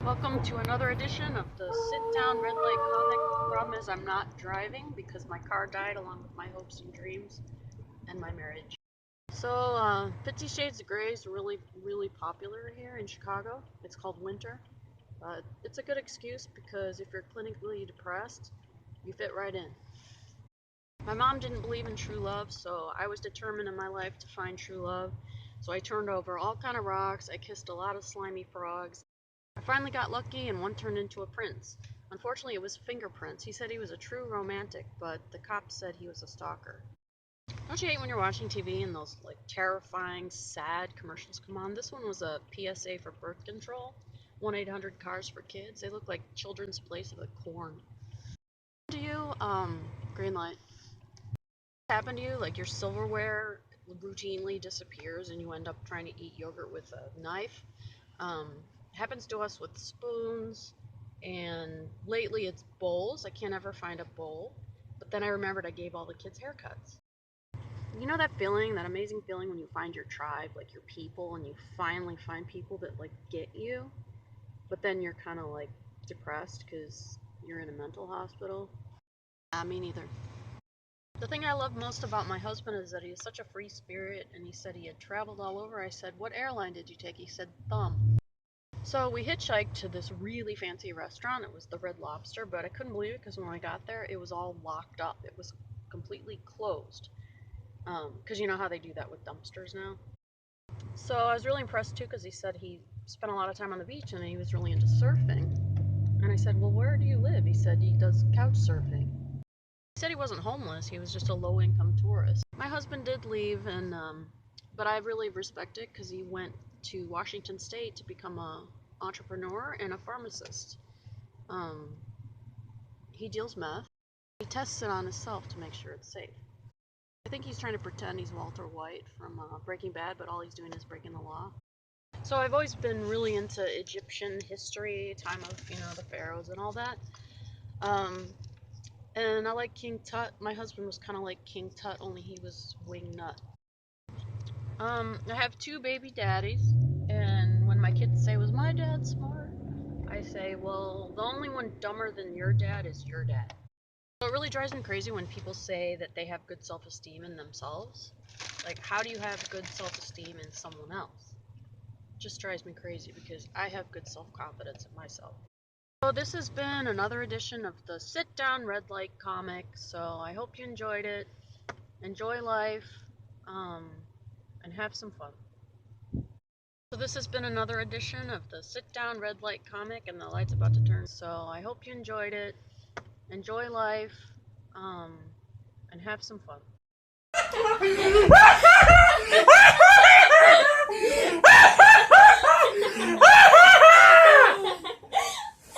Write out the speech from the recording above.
Welcome to another edition of the Sit Down Red Light Comic. The problem is I'm not driving because my car died along with my hopes and dreams and my marriage. So, 50 Shades of Grey is really popular here in Chicago. It's called Winter. It's a good excuse because if you're clinically depressed, you fit right in. My mom didn't believe in true love, so I was determined in my life to find true love. So I turned over all kind of rocks. I kissed a lot of slimy frogs. I finally got lucky and one turned into a prince. Unfortunately, it was Fingerprints. He said he was a true romantic, but the cops said he was a stalker. Don't you hate when you're watching TV and those like terrifying, sad commercials come on? This one was a PSA for birth control. 1-800-CARS for kids. They look like children's place of a corn. Do you, green light. Happen to you? Like your silverware routinely disappears and you end up trying to eat yogurt with a knife? Happens to us with spoons, and lately it's bowls. I can't ever find a bowl. But then I remembered I gave all the kids haircuts. You know that feeling, that amazing feeling when you find your tribe, like your people, and you finally find people that like get you, but then you're kind of like depressed because you're in a mental hospital? Me neither. The thing I love most about my husband is that he is such a free spirit, and he said he had traveled all over. I said, "What airline did you take?" He said, "Thumb." So we hitchhiked to this really fancy restaurant. It was the Red Lobster, but I couldn't believe it because when I got there, it was all locked up. It was completely closed. Because you know how they do that with dumpsters now. So I was really impressed too because he said he spent a lot of time on the beach and he was really into surfing. And I said, "Well, where do you live?" He said he does couch surfing. He said he wasn't homeless, he was just a low-income tourist. My husband did leave, and but I really respect it because he went to Washington State to become a entrepreneur and a pharmacist. Um, he deals meth. He tests it on himself to make sure it's safe. I think he's trying to pretend he's Walter White from Breaking Bad, but all he's doing is breaking the law. So I've always been really into Egyptian history, time of, the pharaohs and all that. Um, and I like King Tut. My husband was kind of like King Tut, only he was wingnut. I have two baby daddies, and when my kids say, "Was my dad smart?" I say, "Well, the only one dumber than your dad is your dad." So it really drives me crazy when people say that they have good self-esteem in themselves. Like, how do you have good self-esteem in someone else? It just drives me crazy because I have good self-confidence in myself. So this has been another edition of the Sit Down Red Light Comic. So I hope you enjoyed it. Enjoy life, and have some fun. So this has been another edition of the Sit Down Red Light Comic, and the light's about to turn. So I hope you enjoyed it. Enjoy life, and have some fun.